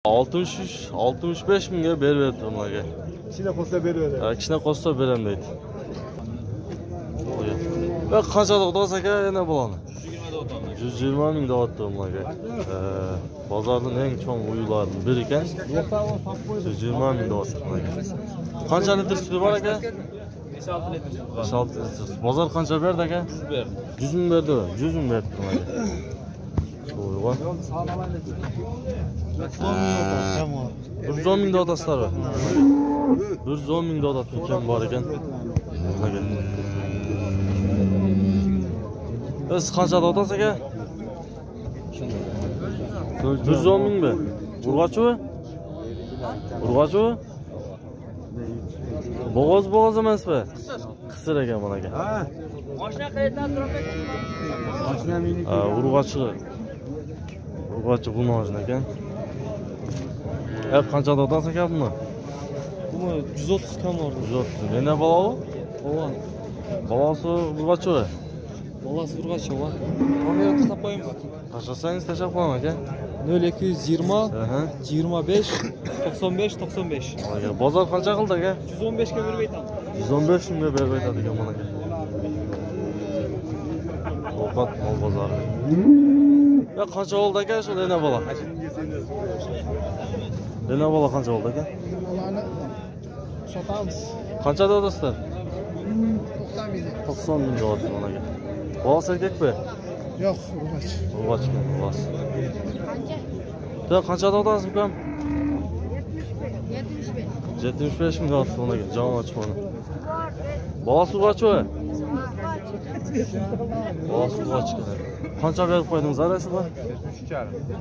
65 mingga berib turmaga. Kichkina qo'sta beradi. Ha, kichkina qo'sta beraman deydi. Va qanchalik do'st aka yana bo'ladi? 120 ming deyapti ularga. Bozorning eng chong uylaridan biri ekan. 120 ming deyapti ularga. Qancha litr suti bor aka? 5-6 litr. 5-6 litr. Bozor qancha berdi aka? 100 ming berdi. 100 ming berdi ularga. To'g'ri. 110 ming dotaslar var. 110 ming dotat ekan bor ekan. Siz qancha dotasiz aka? 110 ming mi? Urg'ochmi? Urg'ochmi? Bo'g'oz emasmi? Qisir ekan mana aka. Ha. Mashina qayerdan turibdi? Mashina meniki. Ha, urg'ochi buni olgan ekan. Qancha dotasiz aka buni? Buni 130 kam bor. 130. Yana balovi? O'g'an. Balasi urg'ochi. Bolasi urg'ochi va. Kamera tashlab qo'yamiz. Tashlasangiz tashlab qo'ying aka. 0220 25 95 95. Bozor qancha qildi aka? 115 ga berib aytaman. 115 mingga berib aytadi ekan mana aka. Ovqat mol bozori. Ya qancha oldi aka shu yana bola? Yana bola qancha oldi aka? Ularni sotamiz. Qancha dedingizlar? 90 ming. 90 ming deyapti mana aka. Bolasi erkakmi? Yo'q, urg'och. Urg'och. Qancha dedingiz ukam? 75 ming deyapti mana aka. Jon ochmani. Bolasi urg'ochmi? Bolasi urg'och. Qancha berib qo'ydingiz ara shuga?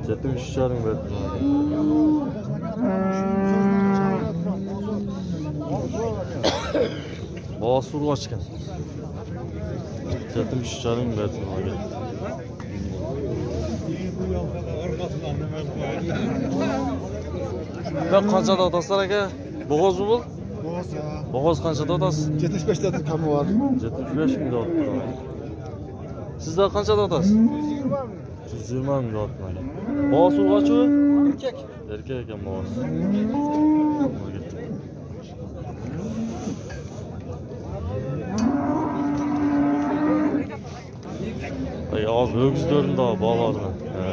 73,5 ming berdim. Bolasi urg'och ekan. 73,5 ming berdim. Ya qancha dotasizlar aka? Bo'g'ozmi bu? Bo'g'oz ya. Bo'g'oz qancha dotasiz? 75 ta kami bor. 75 ming deyapti. Sizlar qancha dotasiz? 120 ming deyapti aka. Bo'g'oz urg'ochmi? Erkak. Erkak ekan bo'g'oz. Az öksüzlerin daha bağlarına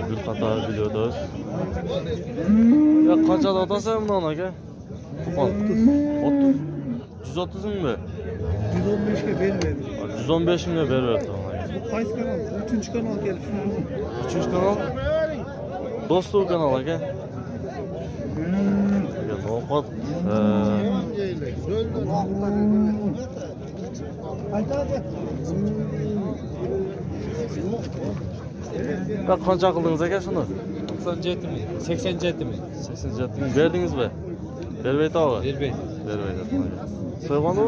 bir qator videodayız. Ya qancha dotasi bundan aka? 30. 130 ming mi? 115 ga beradi. 115 mingga beribdi. Bu qaysi kanal? 3-kanal kelib. 3-kanal. Do'stov kanal aka. Ya ovqat Bak qancha qildingiz aka shuni? 97 ming. 87 ming. 87 ming berdingizmi? Berib aytavdi. Berib aytadi. So'yg'anmi?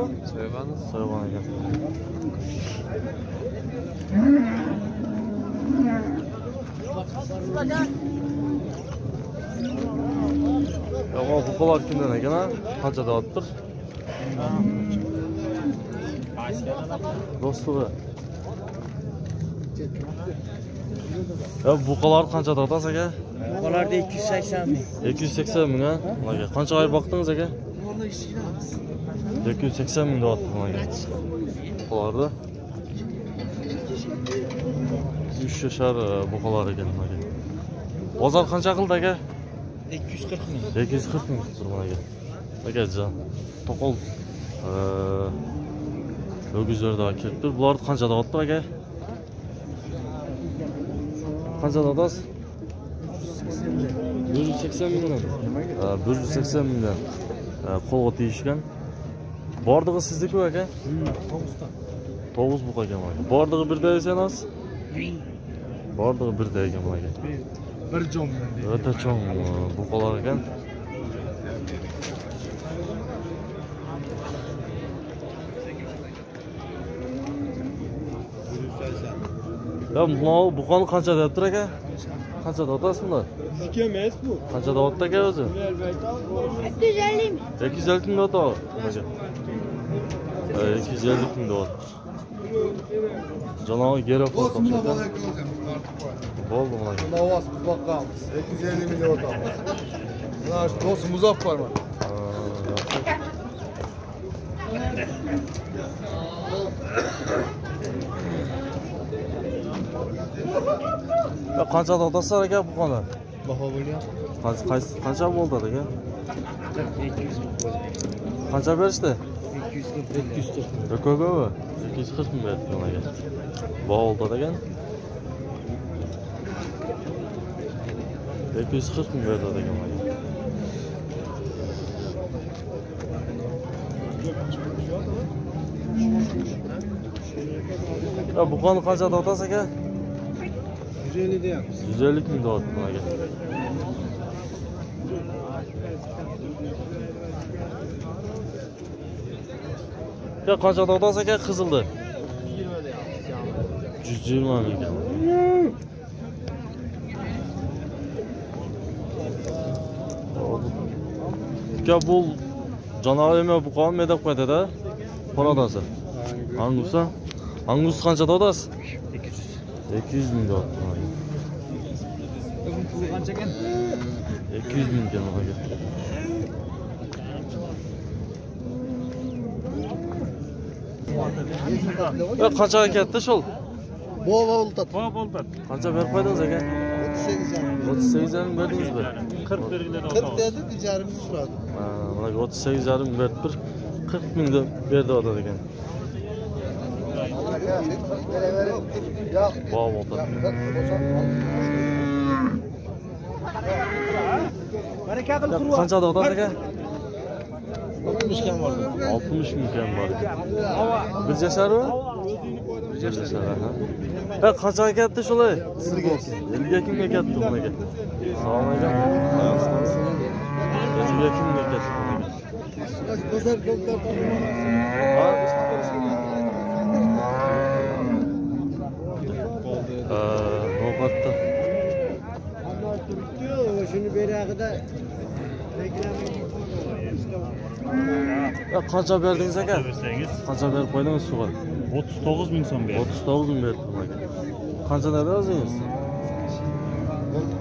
So'yg'an ekan. Ya bu qo'lar kimdan ekan ha? Qancha deyapti? Do'stlar. Ya buqalar qancha deyapsiz aka? Buqalarda 280 ming. 280 ming ha? Aka qancha oy boqdingiz aka? 280 ming deyapti aka. Buqalarda 3 yashar buqalar ekan aka. Bozor qancha qildi aka? 240 ming. 240 ming turgan aka. Akajon, to'qol o'g'izlarda kelib tur. Bular qancha deyapti aka? Qancha deyapsiz? 180 mingdan. 180 mingdan. Qo'lga tegishgan. Bordig'i sizniki aka? 9 buqa ekan aka. Bordig'i birda esanasiz? Bordig'i birda ekan aka. Bir jon. O'ta cho'ng buqalar ekan. Ya buqani qancha deyapti aka? Qancha deyapsiz buni? Bizniki emas bu. Qancha deyapti aka o'zi? 250 ming. 250 ming deyapti. 250 ming deyapti. Canavar geri foto. Bo'ldi mana. Ovoz biz boqamiz. 250 ming o'tamiz. Do'st Muzaffarman. Ya qancha otasizlar aka bu qoni? Baho bo'lyapti. Qancha bo'ldi aka? 200 Qancha berishdi? 240. Ko'pmi? 240 ming berdi aka. Baho oldi ekan. 240 ming berdi ekan aka. Ya bu qoni qancha otasiz aka? 150 deyapmiz. 150 ming deyapti aka. Ya qancha otasiz aka qizildi? 120 ming ekan. Ya bu canavar emas bu qon medaq qo'ydida. Qoradasi. Angusa? Angus qancha otasiz? 200 ming deyapti. Qancha ekan? 200 ming ekan aka. Ya qancha ketdi shol? Bo'ldi. Qancha berib qo'ydingiz aka? 38 ming berdingizmi? 40 belgilarni 40 dedi, ticarim so'radi. Mana 38 ming berib bir 40 ming berdi otadi ekan. Wow oldu. Qancha otasi aka? 60 kam bor. 60 ming kam bor. Bir jasharmi? Bir jashar. Ha qancha ketdi shulay? 50 kimga ketdi bunaga? Salom aka. 50 kimga ketdi bunaga? Bozor doktor. No'xatda. Shuni berag'ida Ya qancha berdingiz aka? bersangiz Qancha berib qo'ydingiz suga? 39 ming so'm berdi. 39 ming berdim aka. Qancha dedi o'zingiz?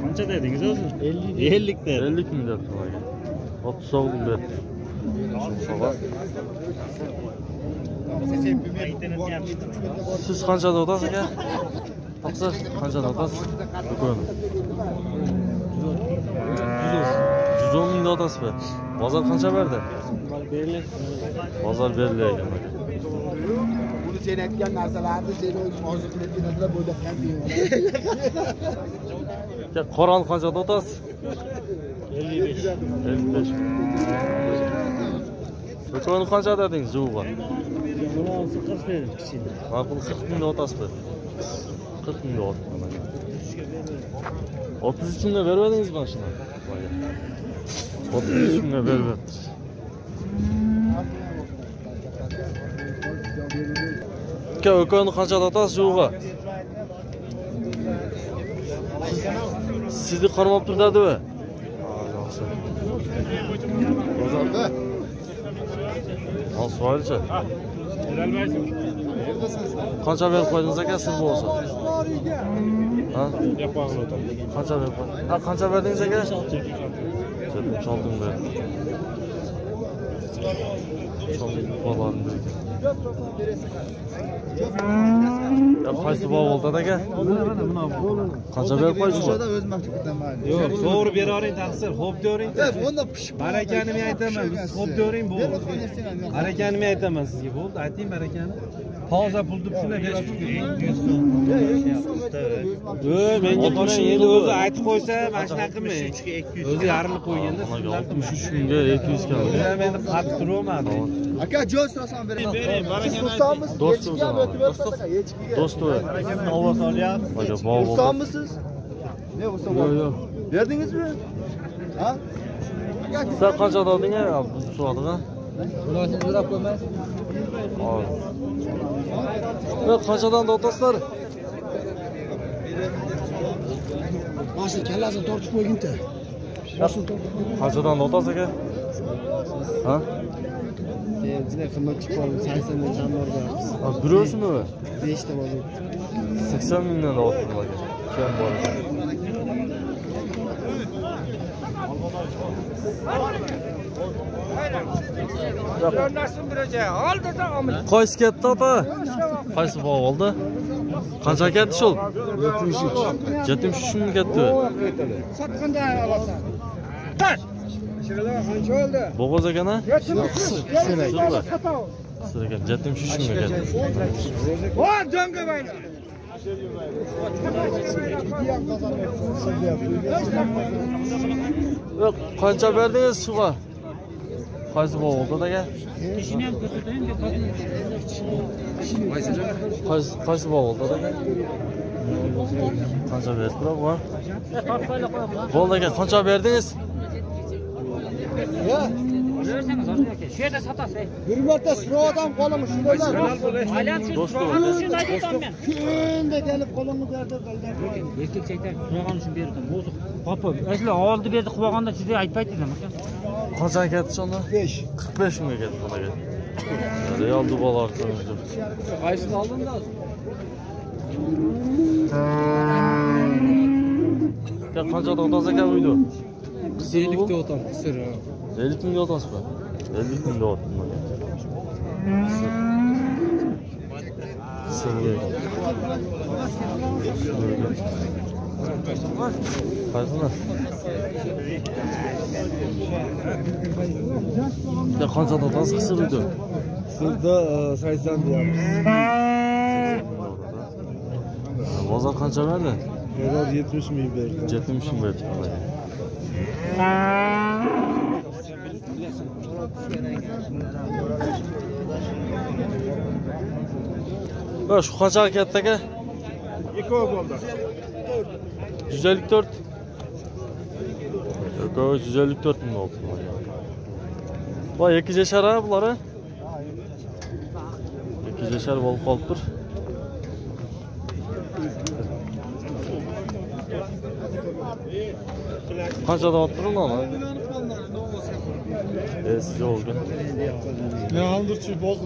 Qancha dedingiz o'zi? 50 dedi. 50 ming berdim aka. 39 ming berdim. Siz qancha otasiz aka? Taqsir qancha otasiz? Do'kon. 110 ming otasizmi? Bozor qancha berdi? Bozor berildi ekan aka. Buni sen aytgan narsalarni sen o'zing orzu qilayotgan narsalar bo'layotgan deyman. Ya Qo'ron qancha otasiz? 55. 55. Do'kon qancha dedingiz juva? Buni 40 berdi kichkina. Ma'qul 40 ming otasizmi? 40 ming otdi aka. 33 mingga bermadingiz mana shuni. 33 mingga beribdi. Aka o'koni qancha otasiz juva? Sizni qarmab turdadimi? Yaxshi. Bozorda. Al so'raychi. Qancha berib qo'ydingiz aka siz bo'lsa? Ha? Qancha berib qo'ydingiz? Ha, qancha berdingiz aka? 76 ming berdim. Çok babalarım dedi. Ya qaysi bog' oldi aka? Qancha berib qo'ysiz? O'z maktubidan mayli. Yo'q, to'g'ri beravering taqsir. Xo'p deng. Bunda pishib. Barakani men aytaman, siz xo'p deng bo'ldi. Barakani men aytaman sizga bo'ldi. Ayting barakani. Hozir pul deb shunday berib menga qarang, endi o'zi aytib qo'ysa, mana shunaqa qilmang. O'zi yarilib qo'yganda 63 mingga 200 kam. men endi qatib turolmadim. Aka joy so'rasam beraman. Bering, barakani. Do'st o'zi. Ovoz olyapti. Aka bog' oldi. Ursonmisiz? Ne bo'lsa Yo'q, yo'q. berdingizmi? Ha? Sen qancha olding ya? So'radiga. Bularni so'rab qo'ymaysiz? Hop. Ya qanchadan otasizlar? Mashina kallasini tortib qo'yginta. Qanchadan otasiz aka? Ha? Juda qimmatchi bo'ldi. 80 dan jamlar beramiz. Ha, biro'simi? 5 ta bor. 80 mingdan oldim aka. Kam bor ekan. Qaysi ketdi ota? Qaysi bog' oldi? Qancha ketdi shul? 73. 73 ming ketdi. Sotganda olasan. Tash. Qancha oldi? Bo'g'oz ekan a? Sotov. Qisir ekan. 73 ming ketdi. O, jonga bayla. Yo'q, qancha berdingiz shuga? Qaysi bog' oldi aka? Qaysi bog' oldi aka? Qancha berdi biroq va? Bo'ldi aka, qancha berdingiz? Shu yerda sotasiz. Bir marta sinovdan qo'limi shundan. Alam shu so'rag'an uchun aytaman men. Kunda kelib qo'limni berdi qildi. Erkak chaytar so'rag'an uchun berdim. O'zi qo'pib. Asli oldi berdi qilganda sizga aytmaydi dedim aka. Qancha ketdi shunda? 5. 45 ming ketdi aka. Real dubalar qildi. Qaysini oldinda? Ya qancha otasiz aka uyda? 50 ta otam, qisir. 50 mingga otasizmi? 50 mingga otdim. Senga. Qaysini? Ya qancha otasiz qisir uyda? Sizda 80 deyapmiz. Bozor qancha berdi? Bozor 70 ming berdi. 70 ming berdi. Bak şu kaç harekette ki? 2 oldu. 154. Yok 154 mi oldu? Vay iki ceşer ha bunları. İki ceşer bol koltur. Kaça da attırın lan? Size oldu. Ne aldır çi bozdu.